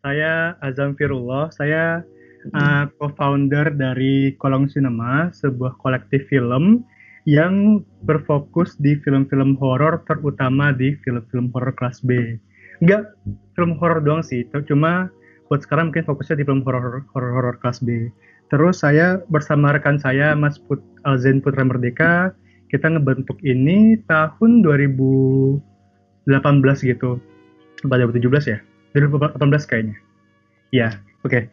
Saya Azam Firullah. Saya co-founder dari Kolong Cinema, sebuah kolektif film yang berfokus di film-film horor, terutama di film-film horor kelas B. Enggak film horor doang sih, cuma buat sekarang mungkin fokusnya di film horor kelas B. Terus saya bersama rekan saya Mas Alzen Putra Merdeka, kita ngebentuk ini tahun 2018 gitu. Pada 2017 ya? 2018 kayaknya. Ya, oke.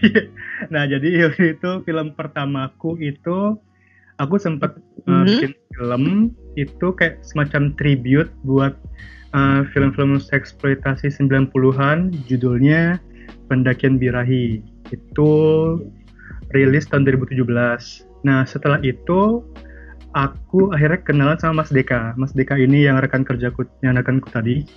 Iya. Nah, jadi waktu itu film pertamaku itu aku sempat bikin film itu kayak semacam tribute buat film-film eksploitasi 90-an, judulnya Pendakian Birahi. Itu rilis tahun 2017. Nah, setelah itu aku akhirnya kenalan sama Mas Deka. Mas Deka ini yang rekan kerjaku, yang rekanku tadi.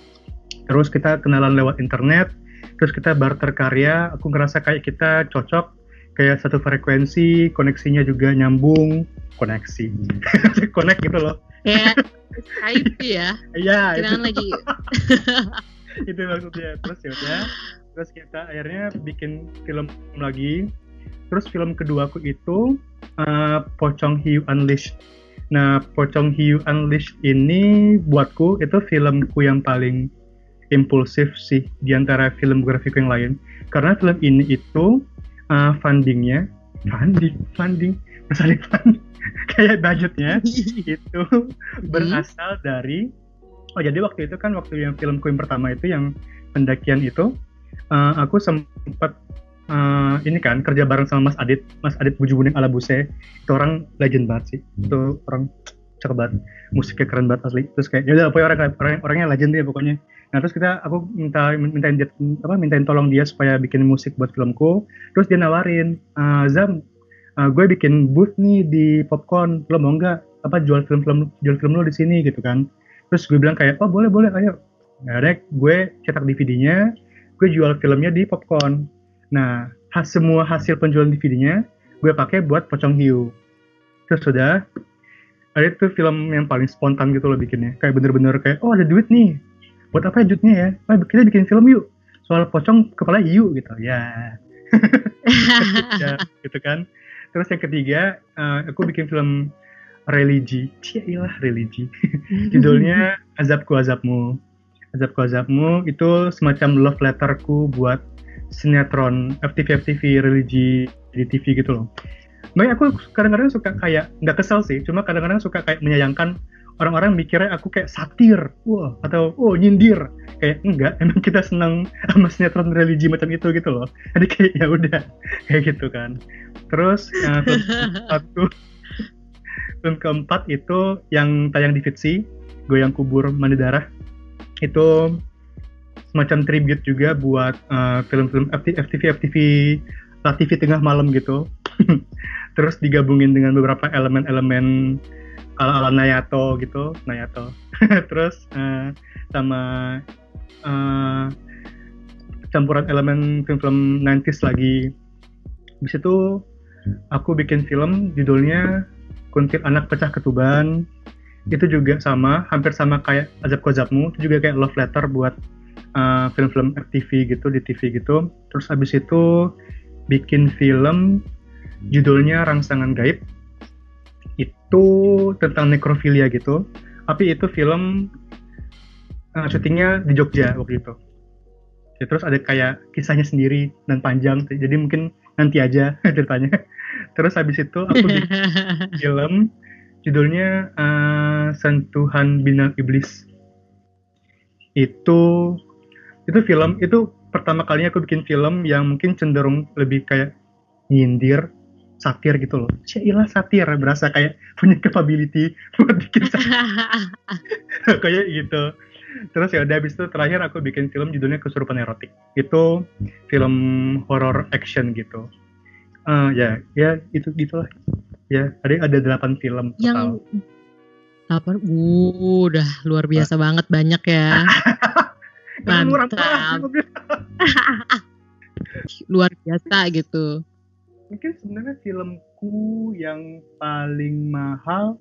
Terus kita kenalan lewat internet, terus kita barter karya. Aku ngerasa kayak kita cocok, kayak satu frekuensi, koneksinya juga nyambung. Koneksi, connect gitu loh. Kayak Skype ya. Iya, itu lagi. Itu maksudnya. Terus ya udah, terus kita akhirnya bikin film lagi. Terus film keduaku itu Pocong Hiu Unleashed. Nah, Pocong Hiu Unleashed ini buatku itu filmku yang paling impulsif sih di antara film grafikku yang lain. Karena film ini itu funding kayak budgetnya itu berasal dari jadi waktu itu kan waktu yang filmku yang pertama itu yang pendakian itu aku sempat ini kan kerja bareng sama Mas Adit Bujubuning ala Buse. Itu orang legend banget sih, itu orang cakep banget, musiknya keren banget asli. Terus kayak ya udah pokoknya orangnya legend deh pokoknya. Nah terus aku mintain tolong dia supaya bikin musik buat filmku. Terus dia nawarin, Zam, gue bikin booth nih di Popcorn, lo mau nggak jual film lo di sini gitu kan. Terus gue bilang kayak, oh boleh ayo. Nah gue cetak DVD-nya, gue jual filmnya di Popcorn. Nah semua hasil penjualan DVD-nya gue pakai buat Pocong Hiu. Terus sudah ada itu film yang paling spontan gitu loh bikinnya, kayak bener-bener kayak oh ada duit nih, buat apa ya duitnya ya, kita bikin film yuk soal pocong kepala hiu gitu ya. Ya gitu kan. Terus yang ketiga aku bikin film religi, religi. Judulnya Azabku Azabmu itu semacam love letterku buat sinetron FTV religi di TV gitu loh. Makanya aku kadang-kadang suka kayak nggak kesel sih, cuma kadang-kadang suka kayak menyayangkan orang-orang mikirnya aku kayak satir, atau nyindir. Kayak enggak, emang kita senang sama sinetron religi macam itu gitu loh. Jadi kayak ya udah kayak gitu kan. Terus film keempat itu yang tayang di Vitsi, Goyang Kubur Mandi Darah. Itu semacam tribute juga buat film-film FTV TV tengah malam gitu. Terus digabungin dengan beberapa elemen-elemen ala-ala Nayato gitu, terus sama campuran elemen film-film 90s lagi. Habis itu aku bikin film judulnya Kuntil Anak Pecah Ketuban. Itu juga sama, hampir sama kayak Azabku Azabmu, itu juga kayak love letter buat film-film FTV gitu, di TV gitu. Terus habis itu bikin film judulnya Rangsangan Gaib. Itu tentang nekrofilia gitu, tapi itu film syutingnya di Jogja waktu itu. Ya, terus ada kayak kisahnya sendiri dan panjang, jadi mungkin nanti aja ceritanya. Terus habis itu aku bikin film judulnya Sentuhan Bintang Iblis. Itu film itu pertama kalinya aku bikin film yang mungkin cenderung lebih kayak nyindir, satir gitu loh. Cailah satir, berasa kayak punya capability buat bikin satir. Kayak gitu. Terus ya udah habis itu terakhir aku bikin film judulnya Kesurupan Erotik. Itu film horror action gitu. Ya itu gitulah. Ya, ada 8 film total. Yang 8, udah luar biasa banget, banyak ya. Mantap. Luar biasa gitu. Mungkin sebenarnya filmku yang paling mahal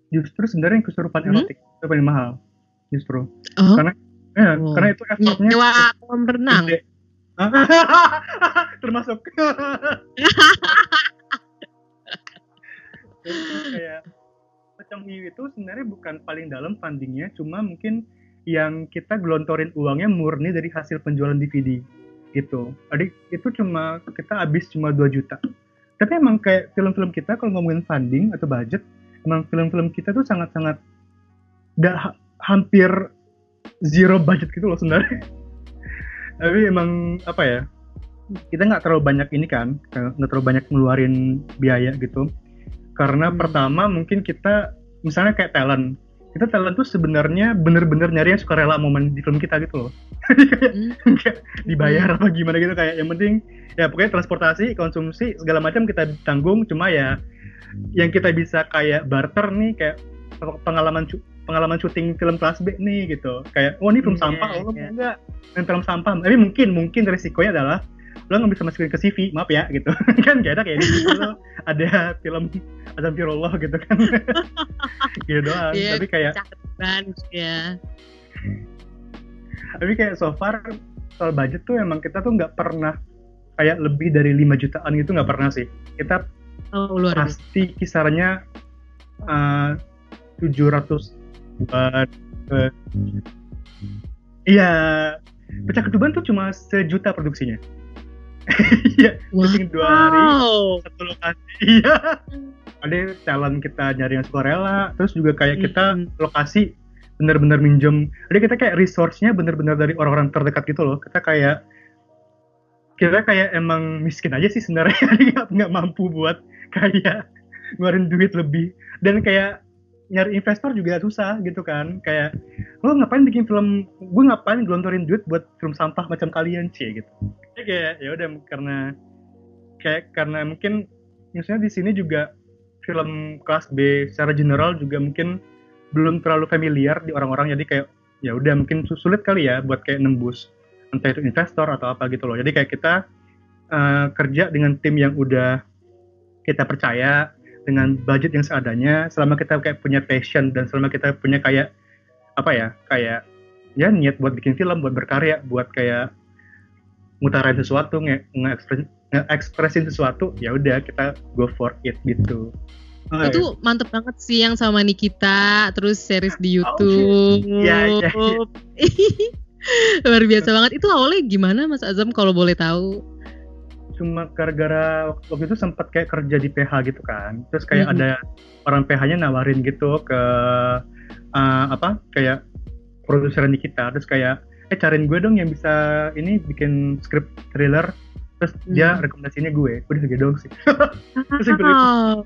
justru sebenarnya yang Kesurupan Erotik itu paling mahal justru. Karena Ya, karena itu effortnya nyewa kolam renang. gede. Termasuk. Terus kayak Pocong Hiu itu sebenarnya bukan paling dalam fundingnya, cuma mungkin yang kita gelontorin uangnya murni dari hasil penjualan DVD gitu. Jadi itu kita habis cuma 2 juta. Tapi emang kayak film-film kita kalau ngomongin funding atau budget, emang film-film kita tuh sangat-sangat hampir zero budget gitu loh sebenarnya. Tapi emang apa ya, kita nggak terlalu banyak ini kan, nggak terlalu banyak ngeluarin biaya gitu. Karena pertama mungkin kita misalnya kayak talent tuh sebenarnya bener-bener nyari yang suka rela momen di film kita gitu loh. Kayak dibayar apa gimana gitu, kayak yang penting ya pokoknya transportasi, konsumsi segala macam kita tanggung, cuma ya yang kita bisa kayak barter nih kayak pengalaman syuting film kelas B nih gitu. Kayak ini film sampah, enggak film sampah. Tapi mungkin risikonya adalah lo nggak bisa masukin ke CV, maaf ya gitu. Kan gak ada kayak gitu, lo ada film Azamfirullah gitu kan. Gitu doang. Tapi kayak tapi kayak so far soal budget tuh emang kita tuh nggak pernah kayak lebih dari 5 jutaan gitu, nggak pernah sih. Kita pasti kisarannya 700 iya, Pecah Ketuban tuh cuma 1 juta produksinya. Iya, syuting 2 hari, 1 lokasi. Iya. Ada talent kita nyari yang sukarela, terus juga kayak kita lokasi benar-benar minjem. Jadi kita kayak resource-nya benar-benar dari orang-orang terdekat gitu loh. Kita kayak emang miskin aja sih sebenarnya, nggak mampu buat kayak ngeluarin duit lebih. Dan kayak nyari investor juga susah gitu kan. Kayak lo ngapain bikin film, gue ngapain gelontorin duit buat film sampah macam kalian sih gitu. Kayak ya udah karena mungkin misalnya di sini juga film kelas B secara general juga mungkin belum terlalu familiar di orang-orang, jadi kayak ya udah mungkin sulit kali ya buat kayak nembus entah itu investor atau apa gitu loh. Jadi kayak kita kerja dengan tim yang udah kita percaya dengan budget yang seadanya, selama kita kayak punya passion dan selama kita punya kayak niat buat bikin film, buat berkarya, buat kayak ngutarain sesuatu, nge-ekspresin sesuatu, ya udah kita go for it gitu. Itu mantep banget sih yang sama Nikita, terus series di YouTube. Iya. Luar biasa banget. Itu awalnya gimana Mas Azam kalau boleh tahu? Cuma gara-gara waktu itu sempat kayak kerja di PH gitu kan. Terus kayak ada orang PH-nya nawarin gitu ke kayak produser Nikita. Terus kayak cariin gue dong yang bisa ini bikin skrip thriller. Terus dia rekomendasinya gue. Udah gitu dong sih. Sesimpel itu.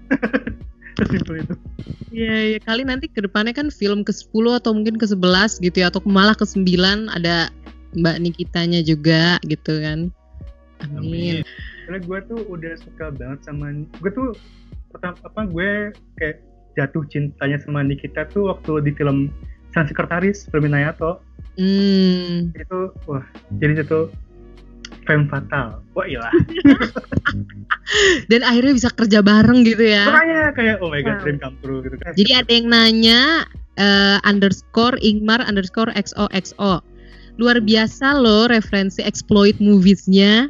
Sesimpel itu. Iya, kali nanti ke depannya kan film ke-10 atau mungkin ke-11 gitu ya, atau malah ke-9 ada Mbak Nikitanya juga gitu kan. Amin. Karena gue tuh udah suka banget sama, gue tuh gue kayak jatuh cintanya sama Nikita tuh waktu di film Sang Sekretaris, film Minayato. Itu jadi itu femme fatale. Wah ilah. Dan akhirnya bisa kerja bareng gitu ya. Makanya kayak oh my god, dream come true gitu kan. Jadi ada yang nanya _Ingmar_XOXO. Luar biasa loh referensi exploit movies-nya.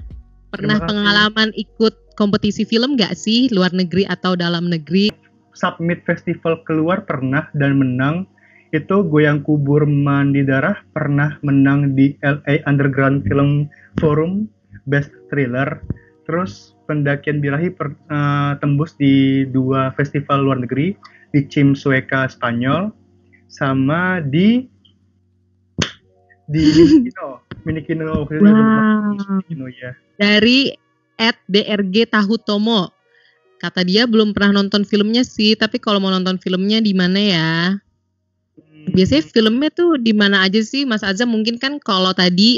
Pernah pengalaman ikut kompetisi film gak sih, luar negeri atau dalam negeri? Submit festival keluar pernah dan menang. Itu Goyang Kubur Mandi Darah pernah menang di LA Underground Film Forum Best Thriller. Terus Pendakian Birahi tembus di 2 festival luar negeri, di Cim Sueca Spanyol sama di Minikino. Wow. Ya. Dari @DRG Tahutomo. Kata dia belum pernah nonton filmnya sih, tapi kalau mau nonton filmnya di mana ya? Biasanya filmnya tuh di mana aja sih Mas Azam? Mungkin kan kalau tadi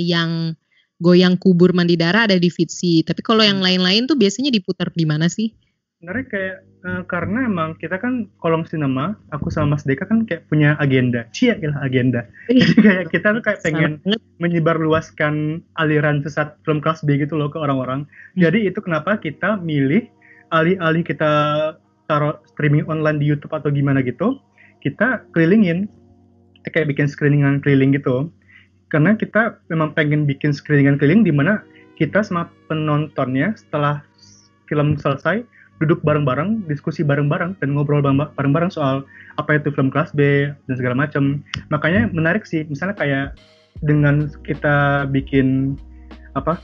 yang Goyang Kubur Mandi Darah ada di Vitsi, tapi kalau yang lain-lain tuh biasanya diputar di mana sih? Sebenarnya kayak karena emang kita kan kolong sinema, aku sama Mas Deka kan kayak punya agenda, agenda. Jadi kayak kita tuh kayak pengen menyebarluaskan aliran sesat film kelas B gitu loh ke orang-orang. Jadi itu kenapa kita milih alih-alih kita taruh streaming online di YouTube atau gimana gitu, kita kelilingin kayak bikin screeningan keliling gitu. Karena kita memang pengen bikin screeningan keliling di mana kita sama penontonnya setelah film selesai duduk bareng-bareng, diskusi bareng-bareng dan ngobrol bareng-bareng soal apa itu film kelas B dan segala macam. Makanya menarik sih, misalnya kayak dengan kita bikin apa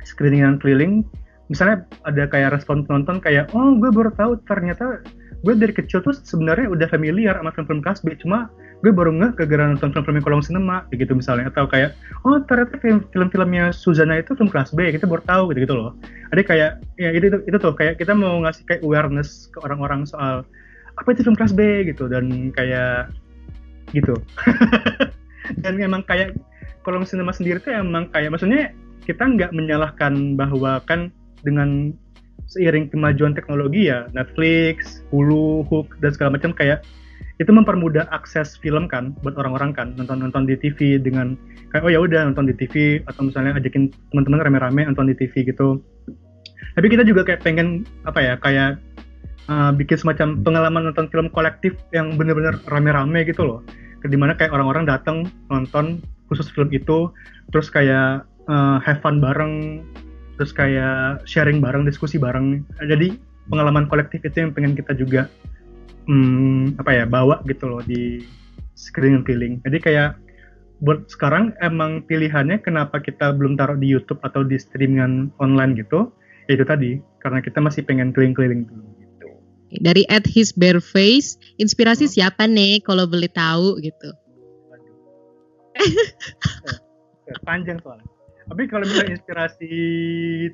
screeningan keliling, misalnya ada kayak respon penonton kayak, oh gue baru tahu ternyata gue dari kecil tuh sebenarnya udah familiar sama film-film kelas B, cuma gue baru ngeh gara-gara nonton film-film kolong sinema gitu misalnya, atau kayak oh ternyata film-filmnya Suzana itu film kelas B, kita baru tahu gitu loh. Ada kayak ya itu tuh kayak kita mau ngasih kayak awareness ke orang-orang soal apa itu film kelas B gitu, dan kayak gitu. Dan emang kayak kolong sinema sendiri tuh emang kayak maksudnya kita nggak menyalahkan bahwa kan dengan seiring kemajuan teknologi ya Netflix, Hulu, Hook dan segala macam kayak itu mempermudah akses film kan buat orang-orang kan nonton di TV dengan kayak oh ya udah nonton di TV atau misalnya ajakin teman-teman rame-rame nonton di TV gitu. Tapi kita juga kayak pengen apa ya kayak bikin semacam pengalaman nonton film kolektif yang benar-benar rame-rame gitu loh. Dimana kayak orang-orang datang nonton khusus film itu, terus kayak have fun bareng, terus kayak sharing bareng, diskusi bareng. Jadi pengalaman kolektif itu yang pengen kita juga bawa gitu loh di screening keliling. Jadi kayak buat sekarang emang pilihannya kenapa kita belum taruh di YouTube atau di streamingan online gitu, ya itu tadi karena kita masih pengen keliling-keliling dulu gitu. Dari @hisbareface, inspirasi siapa nih kalau boleh tahu gitu? Panjang soalnya. Tapi kalau misalnya inspirasi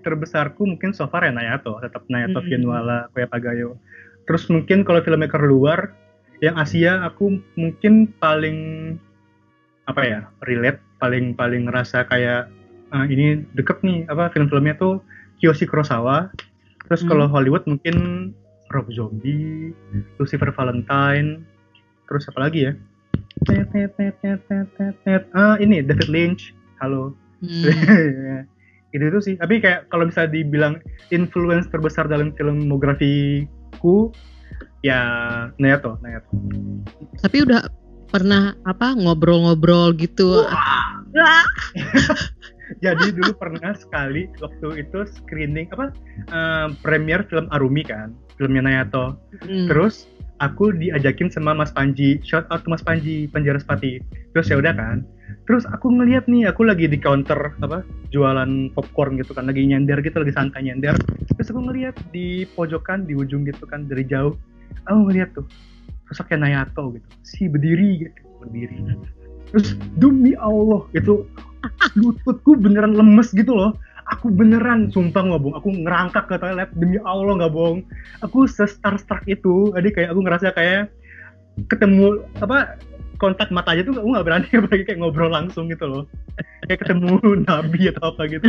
terbesarku mungkin so far ya Nayato, tetap Nayato Vienwala, Koya Pagayo. Terus mungkin kalau filmmaker luar, yang Asia aku mungkin paling relate, paling ngerasa kayak ini deket nih film-filmnya tuh Kiyoshi Kurosawa. Terus kalau Hollywood mungkin Rob Zombie, Lucifer Valentine, terus apa lagi ya? Ini David Lynch, halo. Itu sih. Tapi kayak kalau bisa dibilang influence terbesar dalam filmografiku ya Nayato. Tapi udah pernah ngobrol-ngobrol gitu? Jadi dulu pernah sekali waktu itu screening premier film Arumi kan, filmnya Nayato. Terus aku diajakin sama Mas Panji, shout out to Mas Panji Panjaraspati. Terus ya udah kan. Terus aku ngeliat nih, aku lagi di counter jualan popcorn gitu kan, lagi nyender gitu, lagi santai nyender. Terus aku ngeliat di pojokan di ujung gitu kan dari jauh, aku ngeliat tuh sosoknya Nayato gitu, berdiri. Terus demi Allah itu lututku beneran lemes gitu loh. Aku beneran sumpah nggak bohong, aku ngerangkak ke toilet demi Allah nggak bohong. Aku se-starstruck itu, jadi kayak aku ngerasa kayak ketemu kontak mata aja tuh aku nggak berani apalagi kayak ngobrol langsung gitu loh, kayak ketemu nabi atau apa gitu.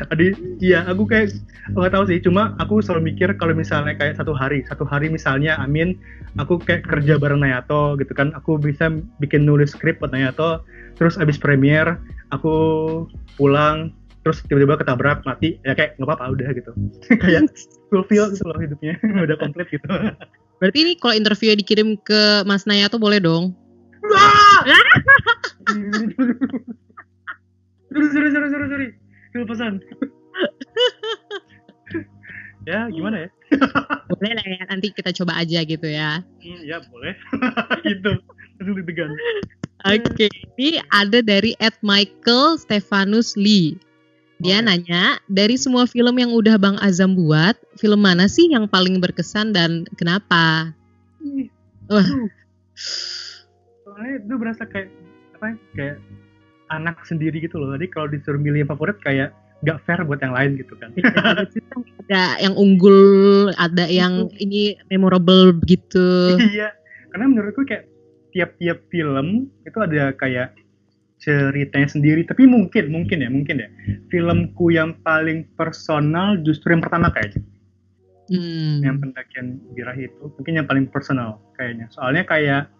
Jadi iya aku kayak nggak tahu sih, cuma aku selalu mikir kalau misalnya kayak satu hari misalnya amin aku kayak kerja bareng Nayato gitu kan, aku bisa bikin nulis skrip buat Nayato, terus abis premier aku pulang terus tiba-tiba ketabrak mati ya kayak nggak apa-apa udah gitu. Kayak fulfill gitu loh hidupnya. Udah komplit gitu. Berarti ini kalau interview dikirim ke Mas Nayato boleh dong? Sorry. Pesan. Ya gimana ya? Boleh lah ya, nanti kita coba aja gitu ya. Ya boleh. Gitu. Langsung ditegan. Oke, ini ada dari @Michael Stefanus Lee. Dia nanya, dari semua film yang udah Bang Azam buat, film mana sih yang paling berkesan dan kenapa? Soalnya itu berasa kayak anak sendiri gitu loh. Jadi kalau disuruh milih yang favorit kayak gak fair buat yang lain gitu kan. Ada yang unggul, ada yang ini memorable gitu. Iya, karena menurutku kayak tiap-tiap film itu ada kayak ceritanya sendiri, tapi mungkin ya filmku yang paling personal justru yang pertama kayaknya. Yang Pendakian Birahi itu mungkin yang paling personal kayaknya, soalnya kayak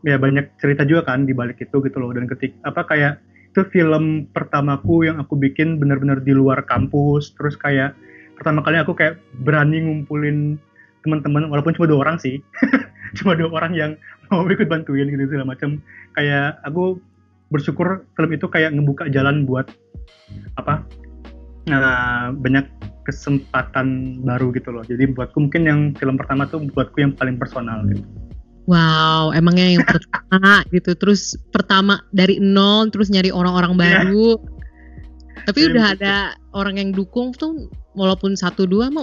ya banyak cerita juga kan di balik itu gitu loh, dan kayak itu film pertamaku yang aku bikin benar-benar di luar kampus, terus kayak pertama kali aku kayak berani ngumpulin teman-teman walaupun cuma 2 orang sih. cuma 2 orang yang mau ikut bantuin gitu segala macam. Kayak aku bersyukur film itu kayak ngebuka jalan buat apa banyak kesempatan baru gitu loh. Jadi buatku mungkin yang film pertama tuh buatku yang paling personal gitu. Wow, emangnya yang pertama gitu, terus pertama dari nol, terus nyari orang-orang baru. Tapi Jadi udah mungkin- ada orang yang dukung tuh, walaupun 1-2 mah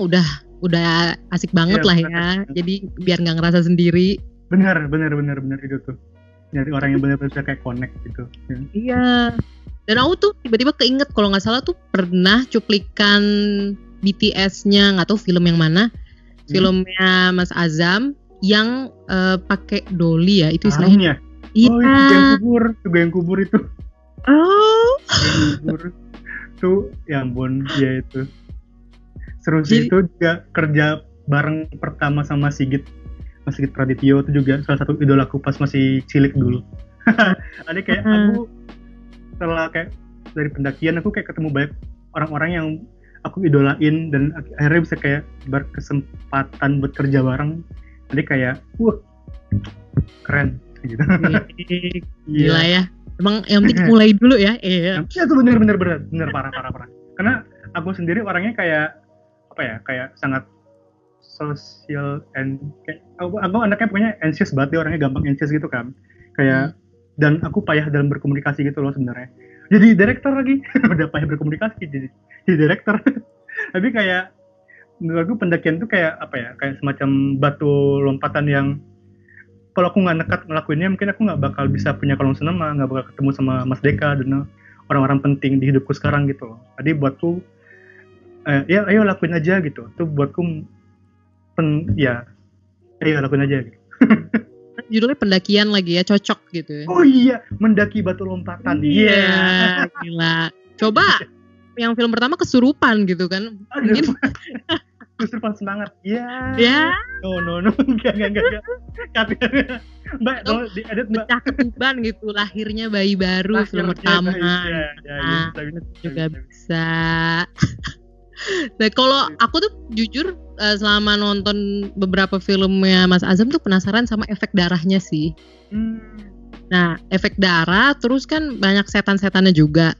udah asik banget Iya, lah benar. ya. Jadi biar nggak ngerasa sendiri. Benar itu tuh. Nyari orang yang benar-benar bisa kayak connect gitu. Ya. Iya. Dan aku tuh tiba-tiba keinget kalau nggak salah tuh pernah cuplikan BTS-nya, nggak tahu film yang mana, filmnya Mas Azam yang pakai dolly ya, itu istilahnya. Sarungnya. Oh, Iya. itu yang kubur itu. Oh. Yang kubur. Tuh, ya ampun, ya itu. Seru sih, Jadi- itu juga kerja bareng pertama sama Sigit. Mas Sigit Pradityo itu juga salah satu idolaku pas masih cilik dulu. Ada kayak aku setelah kayak dari pendakian aku kayak ketemu banyak orang-orang yang aku idolain dan akhirnya bisa kayak berkesempatan buat kerja bareng. Jadi kayak keren gitu. Gila ya. Emang yang penting mulai dulu ya. Iya. Iya tuh bener parah. Karena aku sendiri orangnya kayak apa ya, kayak sangat sosial and kayak aku anaknya pokoknya anxious banget, dia orangnya gampang anxious gitu kan. Kayak dan aku payah dalam berkomunikasi gitu loh sebenarnya. Jadi direktur lagi udah payah berkomunikasi jadi direktur. Tapi kayak menurutku pendakian tuh kayak apa ya, kayak semacam batu lompatan yang kalau aku nggak nekat ngelakuinnya mungkin aku nggak bakal bisa punya kolong senama, nggak bakal ketemu sama Mas Deka dan orang-orang penting di hidupku sekarang gitu loh. Jadi buatku ya ayo lakuin aja gitu. Itu buatku ayo lakuin aja gitu. Judulnya pendakian lagi ya, cocok gitu ya. Oh iya, mendaki batu lompatan. Iya, gila. Coba yang film pertama kesurupan gitu kan. Mungkin kesurupan semangat. Iya. ya No. Enggak. Mbak, tolong diedit Mbak. pecah ketuban gitu, lahirnya bayi baru film pertama. Ya, Juga bisa. Nah, kalau aku tuh jujur selama nonton beberapa filmnya Mas Azam tuh penasaran sama efek darahnya sih. Nah, efek darah terus kan banyak setan-setannya juga.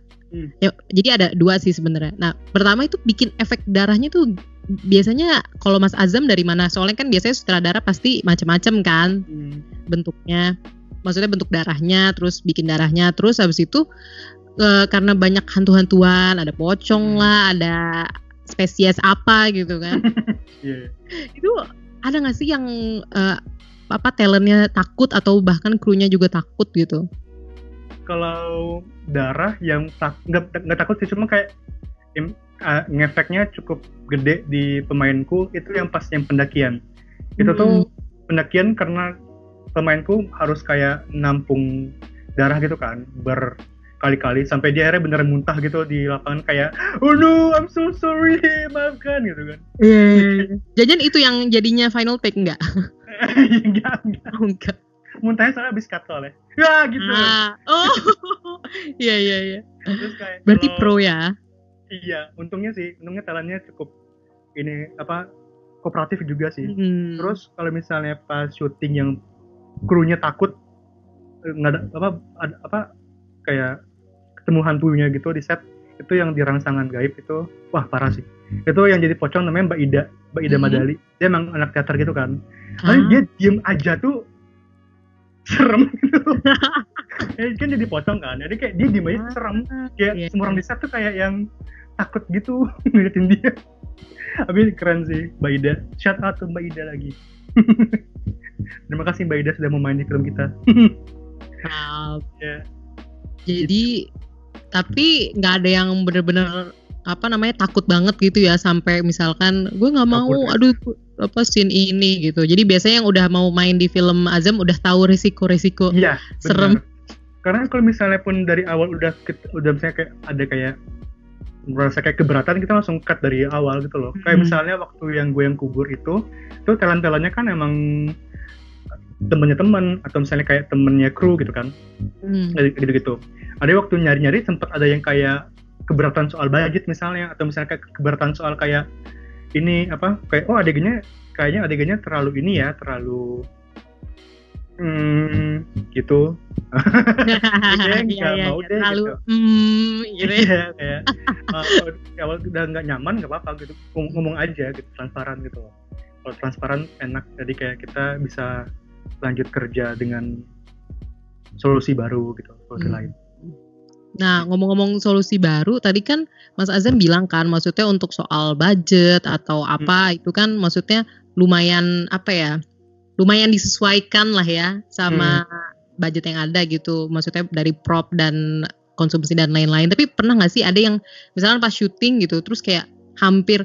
Ya, jadi ada 2 sih sebenarnya. Nah, pertama itu bikin efek darahnya tuh biasanya kalau Mas Azam dari mana? Soalnya kan biasanya sutradara pasti macam-macam kan bentuknya. Maksudnya bentuk darahnya, terus bikin darahnya, terus habis itu karena banyak hantu-hantuan, ada pocong lah, ada spesies apa gitu kan. Itu ada nggak sih yang talentnya takut atau bahkan krunya juga takut gitu? Kalau darah yang nggak takut sih, cuma kayak ngefeknya cukup gede di pemainku itu yang pas yang pendakian. Itu tuh pendakian karena pemainku harus kayak nampung darah gitu kan berkali-kali sampai dia akhirnya beneran muntah gitu di lapangan kayak oh no I'm so sorry maafkan gitu kan. Jajan itu yang jadinya final take enggak? Enggak. Muntahnya soalnya habis katol ya gitu. Iya. Terus kayak berarti pro ya. Iya, untungnya talentnya cukup ini kooperatif juga sih. Terus kalau misalnya pas syuting yang krunya takut nggak ada kayak ketemu hantunya gitu di set, itu yang di rangsangan gaib itu wah parah sih. Itu yang jadi pocong namanya Mbak Ida Madali. Dia emang anak teater gitu kan. Tapi dia diem aja tuh serem gitu. Kan jadi pocong kan. Jadi kayak dia diem aja serem. Kayak semua orang di set tuh kayak yang takut gitu ngeliatin dia. Tapi keren sih Mbak Ida. Shout out to Mbak Ida lagi. Terima kasih Mbak Ida sudah mau main di film kita. Jadi tapi nggak ada yang bener-bener takut banget gitu ya, sampai misalkan gue nggak mau scene ini gitu. Jadi biasanya yang udah mau main di film Azam udah tahu resiko-resiko serem. Karena kalau misalnya pun dari awal udah misalnya kayak ada kayak merasa kayak keberatan, kita langsung cut dari awal gitu loh. Kayak misalnya waktu yang gue yang kubur itu talent-talentnya kan emang temennya teman atau misalnya kayak temennya kru gitu kan. Gitu-gitu. Ada waktu nyari-nyari sempat ada yang kayak keberatan soal budget misalnya, atau misalnya kayak keberatan soal kayak ini kayak adegannya terlalu ini ya, terlalu Gitu. Kayaknya nggak mau deh terlalu gitu. gitu ya. Iya kayak kalau udah nggak nyaman nggak apa-apa gitu, ngomong aja gitu, transparan gitu loh. Kalau transparan enak, jadi kayak kita bisa lanjut kerja dengan solusi baru gitu, solusi lain. Nah, ngomong-ngomong solusi baru, tadi kan Mas Azam bilang kan, maksudnya untuk soal budget atau apa, itu kan maksudnya lumayan apa ya, lumayan disesuaikan lah ya sama budget yang ada gitu, maksudnya dari prop dan konsumsi dan lain-lain. Tapi pernah nggak sih ada yang misalkan pas syuting gitu, terus kayak hampir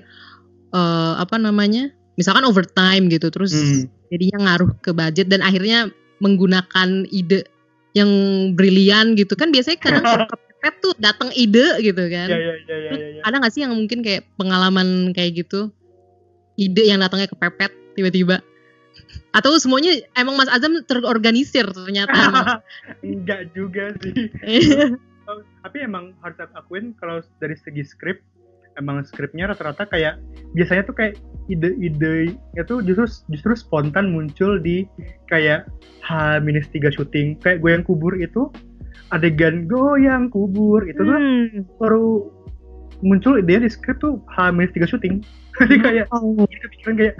misalkan overtime gitu, terus jadinya ngaruh ke budget dan akhirnya menggunakan ide yang brilian gitu kan, biasanya kadang kepepet tuh datang ide gitu kan. Iya. Ada nggak sih yang mungkin kayak pengalaman kayak gitu, ide yang datangnya kepepet tiba-tiba, atau semuanya emang Mas Azam terorganisir ternyata? Enggak juga sih. Tapi emang harus aku akuin kalau dari segi skrip, emang skripnya rata-rata kayak biasanya tuh kayak ide-ide itu justru spontan muncul di kayak H-3 syuting. Kayak Goyang Kubur itu, adegan goyang kubur itu tuh baru muncul idenya di skrip tuh H-3 syuting. Jadi kayak kepikiran kayak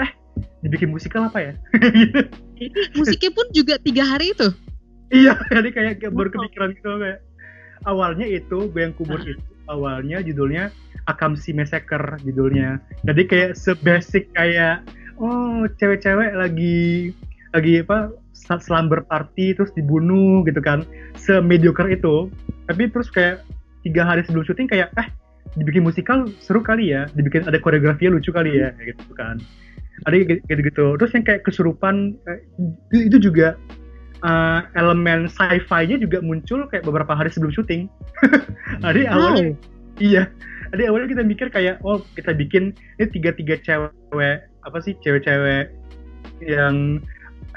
dibikin musikal apa ya? Musiknya pun juga 3 hari itu. Iya, jadi kayak baru kepikiran gitu kayak awalnya itu Goyang Kubur itu awalnya judulnya Akamsi Massacre judulnya. Jadi kayak sebasic kayak cewek-cewek lagi apa slumber party terus dibunuh gitu kan. Semediocre itu. Tapi terus kayak 3 hari sebelum syuting kayak dibikin musikal seru kali ya, dibikin ada koreografinya lucu kali ya gitu kan. Ada gitu-gitu. Terus yang kayak kesurupan itu juga elemen sci-fi-nya juga muncul kayak beberapa hari sebelum syuting. Jadi awalnya Jadi awalnya kita mikir kayak kita bikin ini tiga cewek yang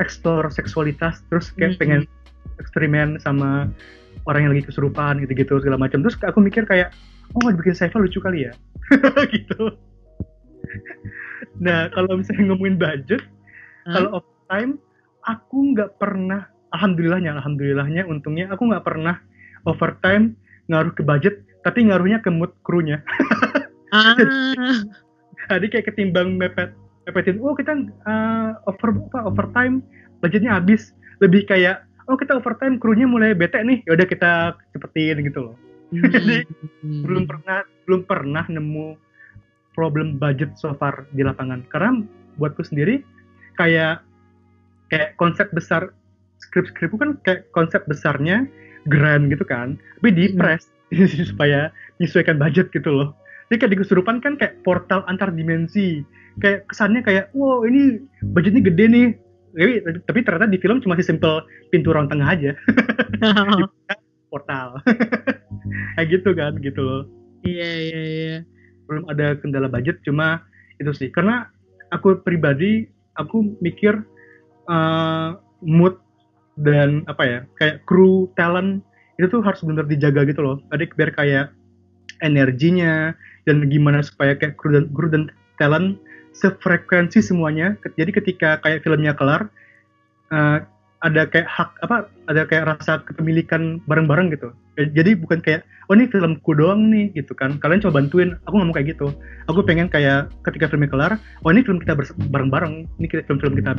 explore seksualitas terus kayak pengen eksperimen sama orang yang lagi kesurupan gitu-gitu segala macam. Terus aku mikir kayak bikin sci-fi lucu kali ya. Gitu. Nah, kalau misalnya ngomongin budget, kalau overtime aku nggak pernah, alhamdulillahnya untungnya aku nggak pernah overtime ngaruh ke budget, tapi ngaruhnya ke mood krunya. Jadi kayak ketimbang mepetin, kita overtime budgetnya habis, lebih kayak kita overtime krunya mulai bete nih, yaudah kita cepetin gitu loh. Jadi belum pernah nemu problem budget so far di lapangan, karena buatku sendiri kayak konsep besar skrip kan kayak konsep besarnya grand gitu kan, tapi di press supaya menyesuaikan budget gitu loh. Jadi kayak di Kesurupan kan kayak portal antar dimensi, kayak kesannya kayak ini budgetnya gede nih, tapi ternyata di film cuma simple pintu ruang tengah aja. Portal kayak gitu kan, gitu loh. Iya. Belum ada kendala budget, cuma itu sih karena aku pribadi aku mikir mood dan kayak kru talent itu tuh harus benar dijaga gitu loh. Jadi biar kayak energinya dan gimana supaya kayak kru dan talent sefrekuensi semuanya. Jadi ketika kayak filmnya kelar, ada kayak ada kayak rasa kepemilikan bareng-bareng gitu. Jadi bukan kayak ini filmku doang nih gitu kan, kalian coba bantuin. Aku nggak mau kayak gitu. Aku pengen kayak ketika filmnya kelar, ini film kita bareng-bareng, ini film kita.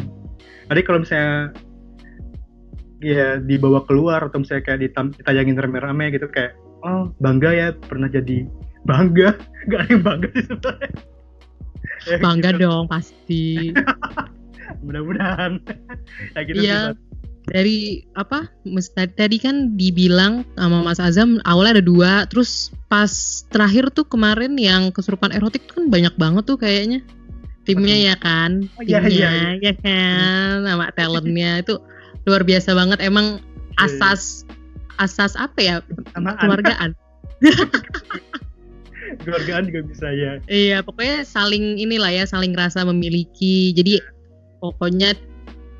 Jadi kalau misalnya ya dibawa keluar atau misalnya kayak ditayangin rame-rame gitu, kayak bangga ya pernah jadi bangga. Gak ada yang bangga sih sebenarnya. Bangga gitu dong pasti. Mudah-mudahan ya gitu. Iya. Dari tadi kan dibilang sama Mas Azam awalnya ada 2, terus pas terakhir tuh kemarin yang Kesurupan Erotik tuh kan banyak banget tuh kayaknya timnya ya kan, timnya ya kan, sama talentnya itu luar biasa banget emang. Asas apa ya, keluargaan. Keluargaan juga bisa ya. Iya, pokoknya saling rasa memiliki. Jadi pokoknya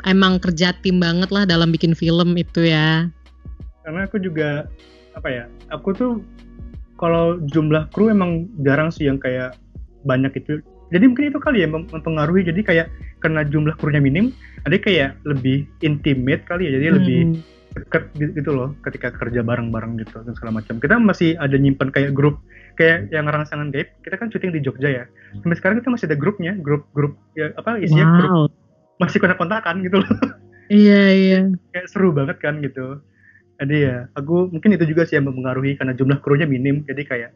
emang kerja tim banget lah dalam bikin film itu ya. Karena aku juga aku tuh kalau jumlah kru emang jarang sih yang kayak banyak itu jadi mungkin itu kali ya mempengaruhi, jadi kayak karena jumlah krunya minim, ada kayak lebih intimate kali ya, jadi lebih dekat gitu loh ketika kerja bareng-bareng gitu dan segala macam. Kita masih ada nyimpen kayak grup kayak yang Rangsangan Gaib, kita kan syuting di Jogja ya. Sampai sekarang kita masih ada grupnya, grup ya apa isinya grup masih kontak-kontakan gitu loh. Iya. Kayak seru banget kan gitu. Jadi ya, aku mungkin itu juga sih yang mempengaruhi karena jumlah krunya minim, jadi kayak